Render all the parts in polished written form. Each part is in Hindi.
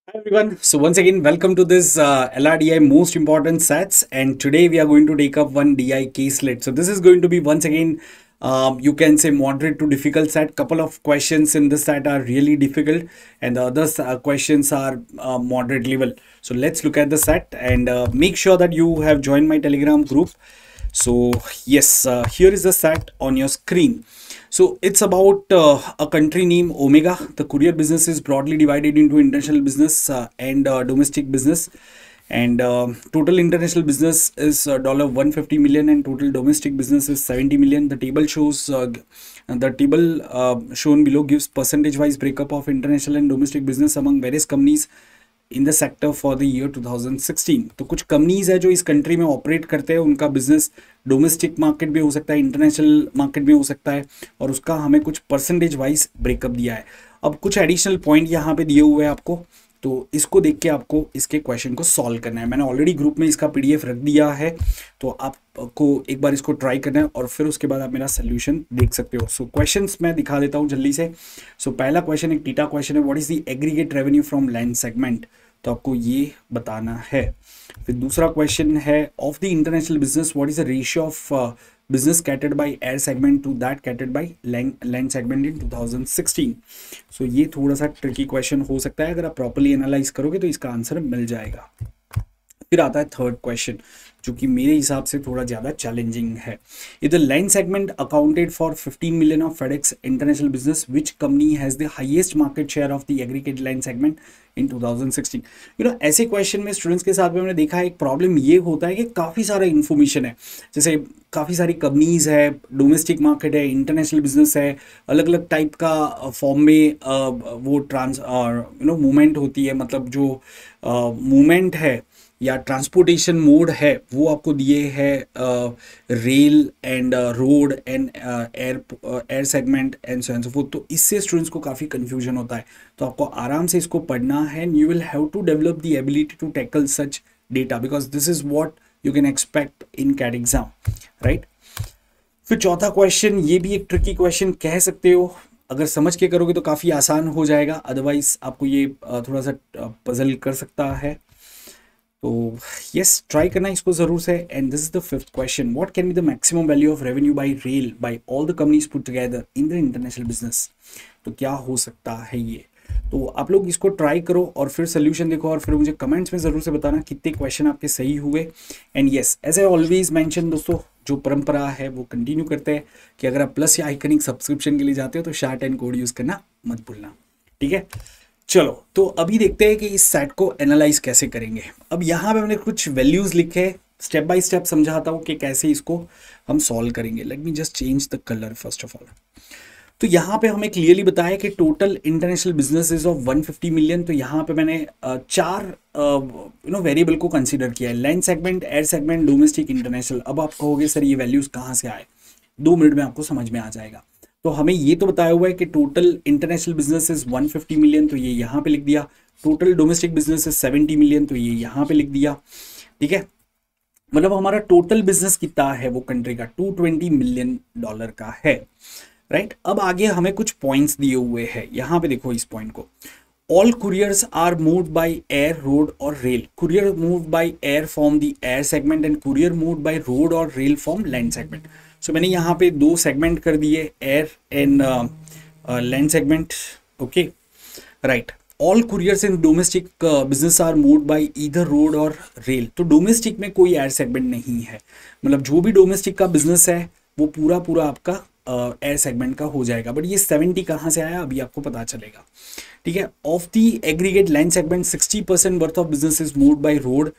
Hi everyone. So once again, welcome to this LRDI most important sets, and today we are going to take up one DI caselet. So this is going to be once again, you can say moderate to difficult set. Couple of questions in this set are really difficult, and the other questions are moderate level. So let's look at the set and make sure that you have joined my Telegram group. So yes, here is the set on your screen. So it's about a country named Omega. The courier business is broadly divided into international business and domestic business. And total international business is $150 million and total domestic business is 70 million. The table shows shown below gives percentage-wise breakup of international and domestic business among various companies in the sector for the year 2016। तो कुछ कंपनीज है जो इस कंट्री में ऑपरेट करते हैं, उनका बिजनेस डोमेस्टिक मार्केट में हो सकता है, इंटरनेशनल मार्केट में हो सकता है, और उसका हमें कुछ परसेंटेज वाइज ब्रेकअप दिया है। अब कुछ एडिशनल पॉइंट यहाँ पे दिए हुए हैं आपको, तो इसको देख के आपको इसके क्वेश्चन को सॉल्व करना है। मैंने ऑलरेडी ग्रुप में इसका पीडीएफ रख दिया है, तो आपको एक बार इसको ट्राई करना है और फिर उसके बाद आप मेरा सोल्यूशन देख सकते हो। सो क्वेश्चंस मैं दिखा देता हूँ जल्दी से। सो पहला क्वेश्चन एक टीटा क्वेश्चन है, what is the aggregate revenue from land segment, तो आपको ये बताना है। फिर दूसरा क्वेश्चन है, of the international business what is the ratio of business catered by air segment to that catered by land segment in 2016। सो ये थोड़ा सा ट्रिकी क्वेश्चन हो सकता है, अगर आप प्रॉपर्ली एनालाइज करोगे तो इसका आंसर मिल जाएगा। फिर आता है थर्ड क्वेश्चन, जो कि मेरे हिसाब से थोड़ा ज़्यादा चैलेंजिंग है। If the land segment accounted for 15 million of FedEx international business, which company has the highest market share of the aggregate land segment in 2016। ऐसे क्वेश्चन में स्टूडेंट्स के साथ में मैंने देखा है, एक प्रॉब्लम ये होता है कि काफ़ी सारा इन्फॉर्मेशन है, जैसे काफ़ी सारी कंपनीज है, डोमेस्टिक मार्केट है, इंटरनेशनल बिजनेस है, अलग अलग टाइप का फॉर्म में वो मूवमेंट होती है, मतलब जो मूवमेंट है या ट्रांसपोर्टेशन मोड है वो आपको दिए हैं rail and road and air segment and so and so fourth. तो इससे स्टूडेंट्स को काफ़ी कंफ्यूजन होता है, तो आपको आराम से इसको पढ़ना है and you will have to develop the ability to tackle such data, because this is what you can expect in CAT exam, right. फिर चौथा क्वेश्चन, ये भी एक ट्रिकी क्वेश्चन कह सकते हो, अगर समझ के करोगे तो काफ़ी आसान हो जाएगा, अदरवाइज आपको ये थोड़ा सा पजल कर सकता है। तो यस, ट्राई करना इसको जरूर से। And this is the fifth question, what can be the maximum value of revenue by rail by all the companies put together in the international business. तो क्या हो सकता है ये, तो आप लोग इसको ट्राई करो और फिर सोल्यूशन देखो और फिर मुझे कमेंट्स में जरूर से बताना कितने क्वेश्चन आपके सही हुए। And yes, as I always mention दोस्तों, जो परंपरा है वो कंटिन्यू करते हैं कि अगर आप प्लस या आइकनिक सब्सक्रिप्शन के लिए जाते हो तो शार्ट एंड कोड यूज करना मत भूलना, ठीक है। चलो, तो अभी देखते हैं कि इस सेट को एनालाइज कैसे करेंगे। अब यहाँ पे मैंने कुछ वैल्यूज लिखे, स्टेप बाय स्टेप समझाता हूँ कि कैसे इसको हम सॉल्व करेंगे। Let me just change the colour first of all. तो यहाँ पे हमें क्लियरली बताया कि total international business is of 150 million. तो यहाँ पे मैंने चार वेरिएबल को कंसीडर किया है, land segment, air segment, domestic, international. अब आप कहोगे सर ये वैल्यूज कहाँ से आए, 2 मिनट में आपको समझ में आ जाएगा। तो हमें ये तो बताया हुआ है कि total international business is 150 million, तो ये यहाँ पे लिख दिया। Total domestic business is 70 million, तो ये यहाँ पे लिख दिया, ठीक है। मतलब हमारा टोटल बिजनेस कितना है वो कंट्री का, $220 मिलियन का है, राइट। अब आगे हमें कुछ पॉइंट्स दिए हुए हैं, यहाँ पे देखो इस पॉइंट को, all couriers are moved by air, road और rail. Courier moved by air form the air segment and courier moved by road और rail form land segment. So मैंने यहाँ पे 2 सेगमेंट कर दिए, air and land segment, okay, right. All couriers in domestic business are moved by either road और रेल। तो डोमेस्टिक में कोई एयर सेगमेंट नहीं है, मतलब जो भी डोमेस्टिक का बिजनेस है वो पूरा पूरा आपका एयर सेगमेंट का हो जाएगा। बट ये 70 कहाँ से आया अभी आपको पता चलेगा, ठीक है। Of the aggregate land segment 60% worth of business is moved by road,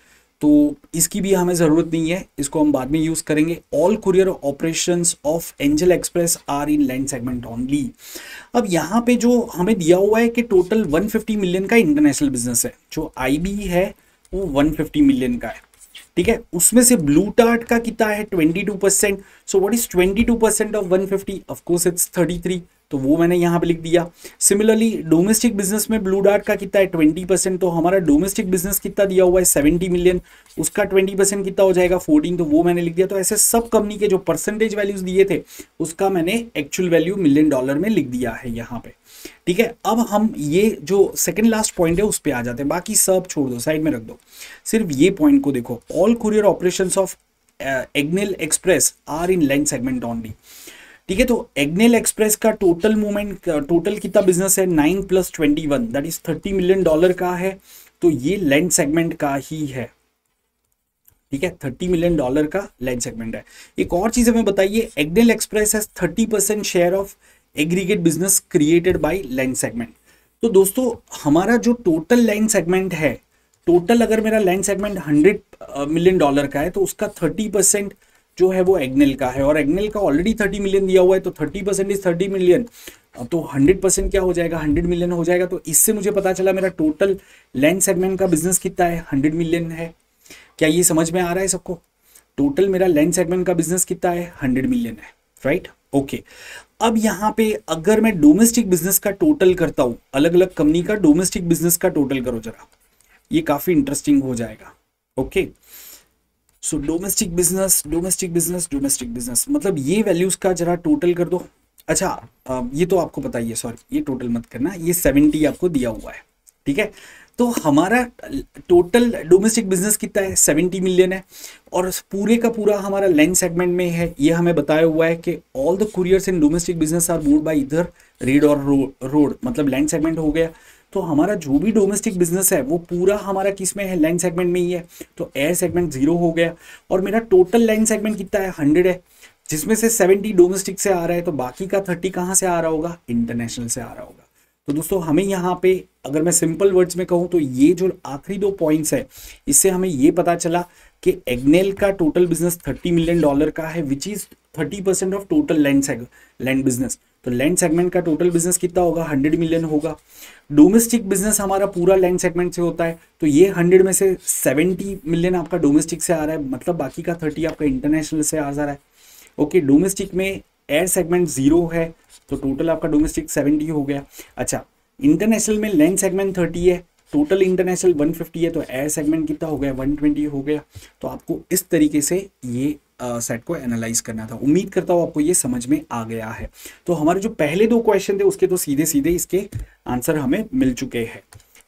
तो इसकी भी हमें ज़रूरत नहीं है, इसको हम बाद में यूज़ करेंगे। All courier operations of Angel express are in land segment only. अब यहाँ पे जो हमें दिया हुआ है कि टोटल 150 मिलियन का इंटरनेशनल बिजनेस है, जो आईबी है वो 150 मिलियन का है, ठीक है। उसमें से ब्लू टार्ट का कितना है, 22%। So what is 22% of 150, of course it's 33। तो वो मैंने यहाँ पे लिख दिया। सिमिलरली डोमेस्टिक बिजनेस में ब्लू डार्ट का कितना है 20%, तो हमारा डोमेस्टिक बिजनेस कितना दिया हुआ है 70 मिलियन, उसका 20% कितना हो जाएगा 14, तो वो मैंने लिख दिया। तो ऐसे सब कंपनी के जो परसेंटेज वैल्यूज दिए थे उसका मैंने एक्चुअल वैल्यू मिलियन डॉलर में लिख दिया है यहाँ पे, ठीक है। अब हम ये जो सेकंड लास्ट पॉइंट है उस पे आ जाते हैं, बाकी सब छोड़ दो, साइड में रख दो, सिर्फ ये पॉइंट को देखो। All courier operations of Agnel express are in land segment only, ठीक है। तो एग्नेल एक्सप्रेस का टोटल मूवमेंट, टोटल कितना बिजनेस है 9 + 21 दैट इज 30 मिलियन डॉलर का है, तो ये लैंड सेगमेंट का ही है, ठीक है। 30 मिलियन डॉलर का लैंड सेगमेंट है। एक और चीज हमें बताइए, Agnel express has 30% share of aggregate business created by land segment. तो दोस्तों हमारा जो टोटल लैंड सेगमेंट है, टोटल अगर मेरा लैंड सेगमेंट 100 मिलियन डॉलर का है तो उसका 30% जो है वो एग्नेल का है, और एग्नेल का ऑलरेडी 30 मिलियन दिया हुआ है, तो 30% इज 30 मिलियन, तो 100% क्या हो जाएगा 100 मिलियन हो जाएगा। तो इससे मुझे पता चला मेरा टोटल लैंड सेगमेंट का बिजनेस कितना है 100 मिलियन है। क्या ये समझ में आ रहा है सबको? टोटल मेरा लैंड सेगमेंट का बिजनेस कितना है 100 मिलियन है, राइट, ओके। अब यहाँ पे अगर मैं डोमेस्टिक बिजनेस का टोटल करता हूं, अलग अलग कंपनी का डोमेस्टिक बिजनेस का टोटल करो जरा, ये काफी इंटरेस्टिंग हो जाएगा, okay. So domestic business, domestic business, domestic business, मतलब ये वैल्यूज का जरा टोटल कर दो। अच्छा ये तो आपको पता ही है, सॉरी ये टोटल मत करना, ये 70 आपको दिया हुआ है, ठीक है। तो हमारा टोटल डोमेस्टिक बिजनेस कितना है 70 मिलियन है, और पूरे का पूरा हमारा लैंड सेगमेंट में है, ये हमें बताया हुआ है कि all the couriers in domestic business are moved bye इधर रेड और रोड, मतलब लैंड सेगमेंट हो गया। तो हमारा जो भी डोमेस्टिक बिजनेस है वो पूरा हमारा किस में है लैंड सेगमेंट में ही है, तो एयर सेगमेंट 0 हो गया, और मेरा टोटल लैंड सेगमेंट कितना है 100 है, जिसमें से 70 डोमेस्टिक से आ रहा है, तो बाकी का 30 कहाँ से आ रहा होगा इंटरनेशनल से आ रहा होगा। तो दोस्तों हमें यहाँ पे अगर मैं सिंपल वर्ड्स में कहूँ तो ये जो आखिरी 2 पॉइंट्स है, इससे हमें ये पता चला कि एग्नेल का टोटल बिजनेस 30 मिलियन डॉलर का है, which is 30% of total land business. तो लैंड सेगमेंट का टोटल बिजनेस कितना होगा 100 मिलियन होगा। डोमेस्टिक बिजनेस हमारा पूरा लैंड सेगमेंट से होता है, तो ये 100 में से 70 मिलियन आपका डोमेस्टिक से आ रहा है, मतलब बाकी का 30 आपका इंटरनेशनल से आ रहा है, ओके। डोमेस्टिक में एयर सेगमेंट 0 है, तो टोटल आपका डोमेस्टिक 70 हो गया। अच्छा इंटरनेशनल में लैंड सेगमेंट 30 है, टोटल इंटरनेशनल 150 है, तो एयर सेगमेंट कितना हो गया 120 हो गया। तो आपको इस तरीके से ये सेट को एनालाइज करना था। उम्मीद करता हूँ आपको ये समझ में आ गया है। तो हमारे जो पहले 2 क्वेश्चन थे उसके तो सीधे सीधे इसके आंसर हमें मिल चुके हैं,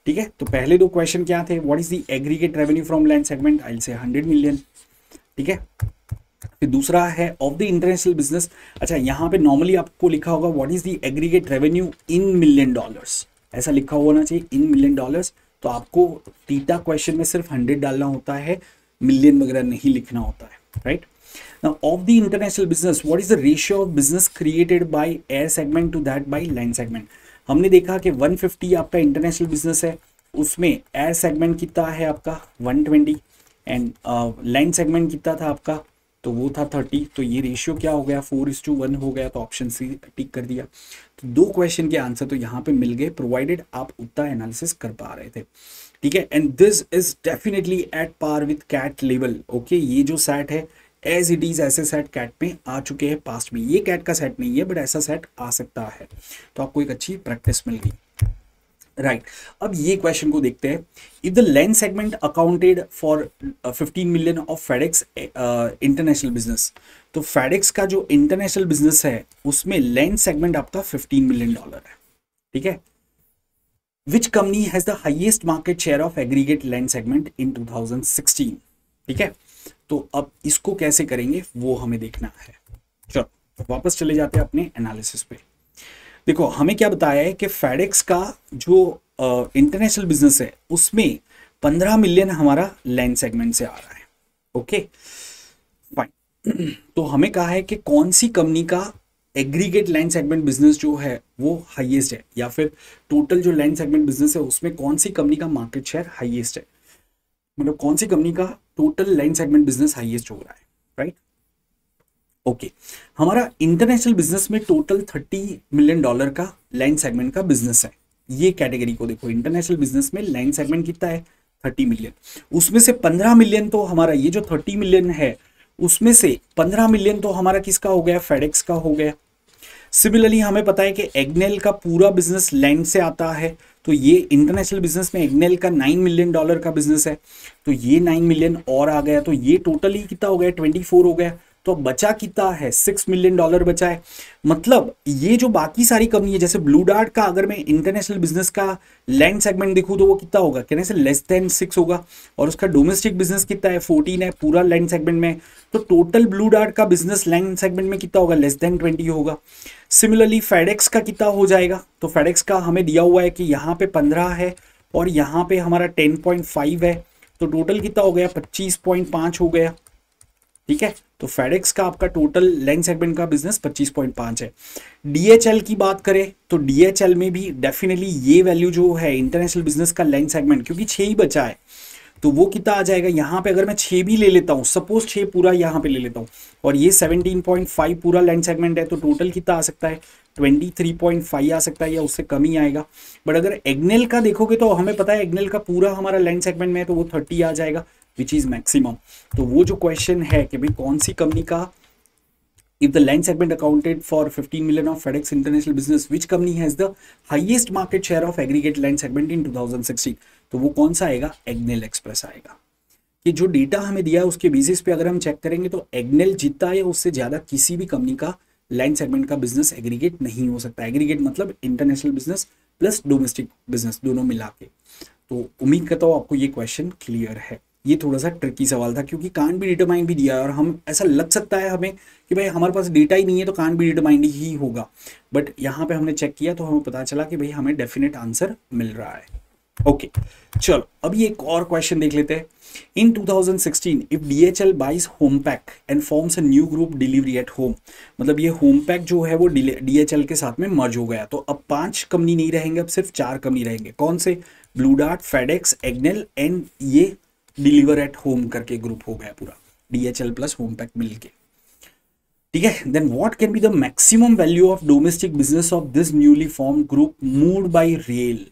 ठीक है। तो पहले 2 क्वेश्चन क्या थे, what is the aggregate revenue from land segment, I will say 100 million, ठीक है। फिर दूसरा है ऑफ द इंटरनेशनल बिजनेस। अच्छा यहाँ पे नॉर्मली आपको लिखा होगा what is the aggregate revenue in million dollars, ऐसा लिखा होना चाहिए इन मिलियन डॉलर्स। तो आपको थीटा क्वेश्चन में सिर्फ 100 डालना होता है, मिलियन वगैरह नहीं लिखना होता है, right. Now of the international business what is the ratio of business created by air segment to that by land segment. हमने देखा कि 150 आपका इंटरनेशनल बिजनेस है, उसमें एयर सेगमेंट कितना है आपका 120 एंड लैंड सेगमेंट कितना था आपका, तो वो था 30। तो ये रेशियो क्या हो गया 4:1 हो गया, तो ऑप्शन सी टिक कर दिया। तो 2 क्वेश्चन के आंसर तो यहाँ पे मिल गए, प्रोवाइडेड आप उतना एनालिसिस कर पा रहे थे, ठीक है। And this is definitely at par with CAT level, okay. ये जो सेट है एज इट इज ऐसे सेट कैट में आ चुके हैं पास्ट में, ये कैट का सेट नहीं है बट ऐसा सेट आ सकता है, तो आपको एक अच्छी प्रैक्टिस मिल गई, राइट। अब ये क्वेश्चन को देखते हैं। If the land segment accounted for 15 million of FedEx international business, तो फेडेक्स का जो इंटरनेशनल बिजनेस है उसमें लैंड सेगमेंट आपका 15 मिलियन डॉलर है, ठीक है। Which company has the highest market share of aggregate land segment in 2016, ठीक है। तो अब इसको कैसे करेंगे वो हमें देखना है। चलो वापस चले जाते हैं अपने एनालिसिस पे। देखो हमें क्या बताया है कि फेडेक्स का जो इंटरनेशनल बिजनेस है उसमें 15 मिलियन हमारा लैंड सेगमेंट से आ रहा है, ओके फाइन। तो हमें कहा है कि कौन सी कंपनी का एग्रीगेट लैंड सेगमेंट बिजनेस जो है वो हाईएस्ट है, या फिर टोटल जो लैंड सेगमेंट बिजनेस है उसमें कौन सी कंपनी का मार्केट शेयर हाईएस्ट है, मतलब कौन सी कंपनी का total land segment business highest हो रहा है, राइट, ओके। हमारा इंटरनेशनल बिजनेस में टोटल 30 मिलियन डॉलर का लैंड सेगमेंट का बिजनेस है। ये कैटेगरी को देखो, इंटरनेशनल बिजनेस में लैंड सेगमेंट कितना है 30 मिलियन, उसमें से 15 मिलियन तो हमारा ये जो 30 मिलियन है उसमें से 15 मिलियन तो हमारा किसका हो गया फेडेक्स का हो गया। सिमिलरली हमें पता है कि एग्नेल का पूरा बिजनेस लैंड से आता है, तो ये इंटरनेशनल बिजनेस में एग्नेल का $9 मिलियन का बिजनेस है, तो ये 9 मिलियन और आ गया, तो ये टोटली कितना हो गया 24 हो गया। तो बचा कितना है $6 मिलियन बचा है। मतलब ये जो बाकी सारी कंपनी है जैसे ब्लू डार्ट का, अगर मैं इंटरनेशनल बिजनेस का लैंड सेगमेंट देखूं तो वो कितना होगा, कहने से लेस देन 6 होगा, और उसका डोमेस्टिक बिजनेस कितना है 14 है पूरा लैंड सेगमेंट में, तो टोटल ब्लू डार्ट का बिजनेस लैंड सेगमेंट में कितना होगा, लेस देन 20 होगा। सिमिलरली फेडेक्स का कितना हो जाएगा, तो फेडेक्स का हमें दिया हुआ है कि यहाँ पे 15 है और यहाँ पे हमारा 10.5 है, तो टोटल कितना हो गया 25.5 हो गया। ठीक है, तो फेडेक्स का आपका टोटल लैंड सेगमेंट का बिजनेस 25.5 है। डीएचएल की बात करें तो डीएचएल में भी डेफिनेटली ये वैल्यू जो है इंटरनेशनल बिजनेस का लैंड सेगमेंट, क्योंकि 6 ही बचा है, तो वो कितना आ जाएगा यहाँ पे, अगर मैं 6 भी ले लेता हूँ, सपोज 6 पूरा यहाँ पे ले लेता हूँ, और ये 17.5 पूरा लैंड सेगमेंट है, तो टोटल कितना आ सकता है 23.5 आ सकता है, या उससे कम ही आएगा। बट अगर एग्नेल का देखोगे तो हमें पता है एग्नेल का पूरा हमारा लैंड सेगमेंट में है, तो वो 30 आ जाएगा, विच इज मैक्सिमम। तो वो जो क्वेश्चन है कि भाई कौन सी कंपनी का, if the land segment accounted for 15 million of FedEx international business, which company has the highest market share of aggregate land segment in 2016, तो वो कौन सा आएगा, एग्नेल एक्सप्रेस आएगा। कि जो डेटा हमें दिया है उसके बेसिस पे अगर हम चेक करेंगे तो एग्नेल जितना है उससे ज्यादा किसी भी कंपनी का लैंड सेगमेंट का बिजनेस एग्रीगेट नहीं हो सकता। एग्रीगेट मतलब international business plus domestic business दोनों मिला के। तो उम्मीद करता हूँ आपको ये क्वेश्चन क्लियर है। ये थोड़ा सा ट्रिकी सवाल था क्योंकि कांट बी डिटरमाइंड भी दिया है, और हम ऐसा लग सकता है हमें कि भाई हमारे पास डेटा ही नहीं है तो कांट बी डिटरमाइंड ही होगा, बट यहाँ पे हमने चेक किया तो हमें पता चला कि भाई हमें डेफिनेट आंसर मिल रहा है। ओके, चलो अभी एक और क्वेश्चन देख लेते हैं। In 2016 if DHL buys Homepack and forms a new group delivery at home, मतलब ये होमपैक जो है वो DHL के साथ में मर्ज हो गया, तो अब 5 कंपनी नहीं रहेंगे, अब सिर्फ 4 कंपनी रहेंगे। कौन से, ब्लू डार्ट, फेडेक्स, एग्नेल एंड ये डिलीवर एट होम करके ग्रुप हो गया पूरा, DHL प्लस होमपैक मिलके। ठीक है, then what can be the maximum value of domestic business of this newly form group moved by rail.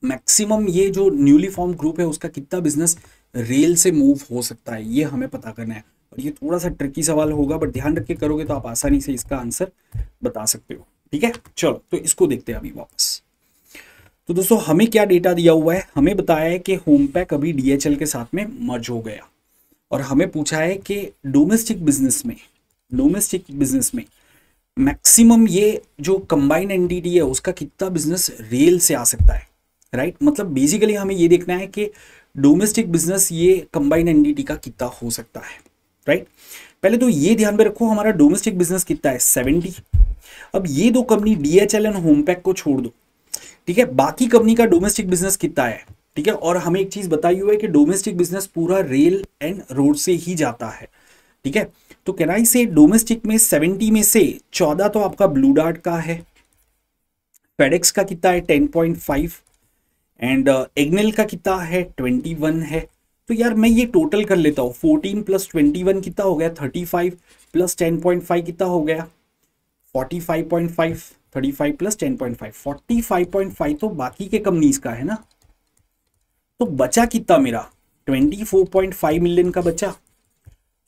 Maximum ये जो न्यूली फॉर्म ग्रुप है उसका कितना बिजनेस रेल से मूव हो सकता है, ये हमें पता करना है। और ये थोड़ा सा ट्रिकी सवाल होगा, बट ध्यान रख के करोगे तो आप आसानी से इसका आंसर बता सकते हो। ठीक है, चलो तो इसको देखते हैं अभी वापस। तो दोस्तों हमें क्या डेटा दिया हुआ है, हमें बताया है कि होमपैक अभी DHL के साथ में मर्ज हो गया, और हमें पूछा है कि डोमेस्टिक बिजनेस में मैक्सिमम ये जो कंबाइंड एंटिटी है उसका कितना बिजनेस रेल से आ सकता है। राइट, मतलब बेसिकली हमें ये देखना है कि डोमेस्टिक बिजनेस ये कंबाइंड एंटिटी का कितना हो सकता है। राइट, पहले तो ये ध्यान में रखो हमारा डोमेस्टिक बिजनेस कितना है 70। अब ये दो कंपनी DHL एंड होमपैक को छोड़ दो, ठीक है, बाकी कंपनी का डोमेस्टिक बिजनेस कितना है। ठीक है, और हमें एक चीज बताई हुई है कि डोमेस्टिक बिजनेस पूरा रेल एंड रोड से ही जाता है। ठीक है, तो कैन आई से डोमेस्टिक में 70 में से 14 तो आपका ब्लू डार्ट का है, फेडेक्स का कितना है 10.5 एंड एग्नेल का कितना है 21 है। तो यार मैं ये टोटल कर लेता हूँ, 14 प्लस 21 कितना हो गया 35 प्लस 10.5 कितना हो गया 45.5, 35 प्लस 10.5 45.5 तो बाकी के कंपनीज का है ना। तो बचा कितना मेरा 24.5 मिलियन का बचा।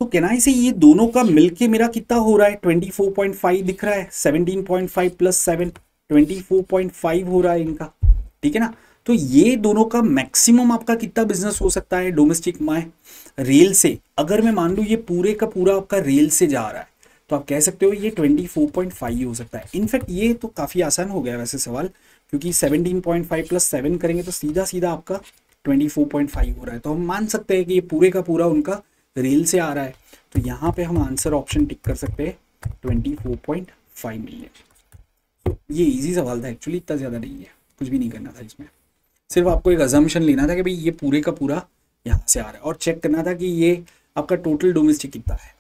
तो कहना है से ये दोनों का मिलके मेरा कितना हो रहा है 24.5 दिख रहा है, 17.5 प्लस 7 24.5 हो रहा है इनका। ठीक है ना, तो ये दोनों का मैक्सिमम आपका कितना बिजनेस हो सकता है डोमेस्टिक में रेल से। अगर मैं मान लूँ ये पूरे का पूरा आपका रेल से जा रहा है तो आप कह सकते हो ये 24.5 हो सकता है। इनफैक्ट ये तो काफ़ी आसान हो गया वैसे सवाल, क्योंकि 17.5 प्लस 7 करेंगे तो सीधा सीधा आपका 24.5 हो रहा है। तो हम मान सकते हैं कि ये पूरे का पूरा उनका रेल से आ रहा है। तो यहाँ पे हम आंसर ऑप्शन टिक कर सकते हैं 24.5 मिलियन। तो ये इजी सवाल था एक्चुअली, इतना ज़्यादा नहीं है, कुछ भी नहीं करना था इसमें, सिर्फ आपको एक अजम्पशन लेना था कि भाई ये पूरे का पूरा यहाँ से आ रहा है और चेक करना था कि ये आपका टोटल डोमेस्टिक कितना है।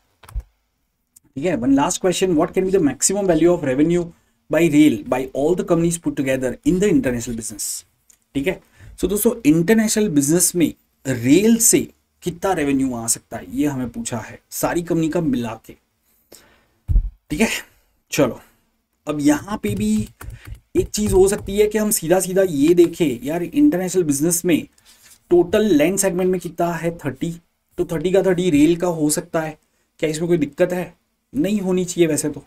ठीक है, one last question, what can be the maximum value of revenue by rail by all the companies put together in the international business. ठीक है, सो दोस्तों इंटरनेशनल बिजनेस में रेल से कितना रेवेन्यू आ सकता है ये हमें पूछा है सारी कंपनी का मिला के। ठीक है, चलो अब यहाँ पे भी एक चीज हो सकती है कि हम सीधा सीधा ये देखें यार इंटरनेशनल बिजनेस में टोटल लैंड सेगमेंट में कितना है 30, तो 30 का 30 रेल का हो सकता है। क्या इसमें कोई दिक्कत है, नहीं होनी चाहिए वैसे तो,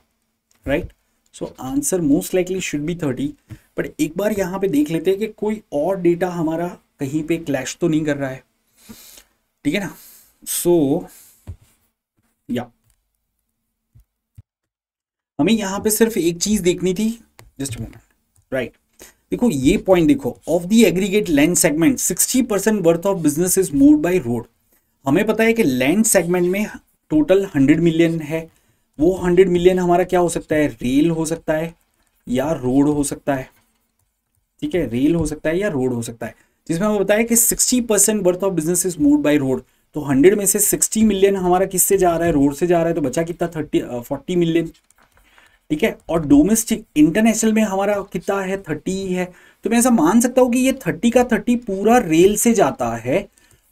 right. So answer most likely should be 30। But एक बार यहाँ पे देख लेते हैं कि कोई और डेटा हमारा कहीं पे क्लैश तो नहीं कर रहा है, ठीक है ना। सो या हमें यहाँ पे सिर्फ एक चीज देखनी थी, जस्ट मोमेंट, राइट। देखो ये पॉइंट देखो, of the aggregate land segment 60% worth of business is moved by road. हमें पता है कि लैंड सेगमेंट में टोटल 100 मिलियन है, वो 100 मिलियन हमारा क्या हो सकता है, रेल हो सकता है या रोड हो सकता है, ठीक है, रेल हो सकता है या रोड हो सकता है, जिसमें हमें बताया कि 60% worth of business is moved by road. तो 100 में से 60 मिलियन हमारा किससे जा रहा है, रोड से जा रहा है, तो बचा कितना 40 मिलियन, ठीक है। और डोमेस्टिक इंटरनेशनल में हमारा कितना है, 30 ही है। तो मैं ऐसा मान सकता हूं कि ये 30 का 30 पूरा रेल से जाता है,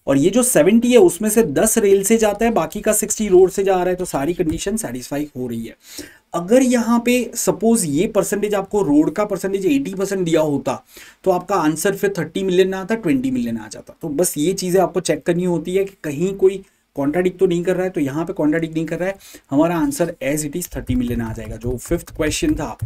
और ये जो 70 है उसमें से 10 रेल से जाता है, बाकी का 60 रोड से जा रहा है। तो सारी कंडीशन सेटिस्फाई हो रही है। अगर यहाँ पे सपोज ये परसेंटेज आपको रोड का परसेंटेज 80% दिया होता, तो आपका आंसर फिर 30 मिलियन ना आता, 20 मिलियन आ जाता। तो बस ये चीजें आपको चेक करनी होती है कि कहीं कोई कॉन्ट्राडिक्ट तो नहीं कर रहा है। तो यहाँ पे कॉन्ट्राडिक्ट नहीं कर रहा है, हमारा answer as it is 30 million आ जाएगा। जो 5th क्वेश्चन था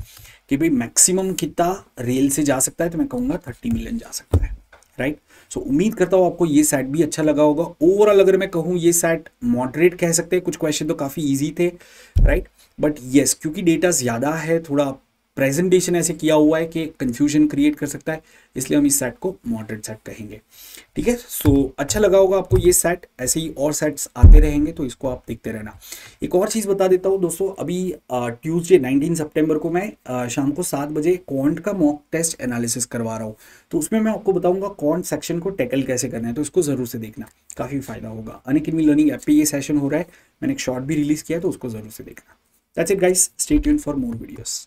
कि भाई मैक्सिमम कितना रेल से जा सकता है, तो मैं कहूँगा 30 मिलियन जा सकता है, राइट। सो उम्मीद करता हूँ आपको ये सेट भी अच्छा लगा होगा। ओवरऑल अगर मैं कहूँ ये सेट मॉडरेट कह सकते हैं, कुछ क्वेश्चन तो काफ़ी ईजी थे, राइट। बट येस, क्योंकि डेटा ज़्यादा है, थोड़ा प्रेजेंटेशन ऐसे किया हुआ है कि कंफ्यूजन क्रिएट कर सकता है, इसलिए हम इस सेट को मॉडरेट सेट कहेंगे, ठीक है। सो अच्छा लगा होगा आपको ये सेट, ऐसे ही और सेट्स आते रहेंगे, तो इसको आप देखते रहना। एक और चीज़ बता देता हूँ दोस्तों, अभी ट्यूसडे 19 सितंबर को मैं शाम को 7 बजे क्वांट का मॉक टेस्ट एनालिसिस करवा रहा हूँ। तो उसमें मैं आपको बताऊंगा क्वांट सेक्शन को टैकल कैसे करना है, तो इसको ज़रूर से देखना, काफ़ी फायदा होगा। अनअकैडमी लर्निंग ऐप पे ये सेशन हो रहा है, मैंने एक शॉर्ट भी रिलीज़ किया है, तो उसको ज़रूर से देखना। That's it guys, stay tuned for more videos.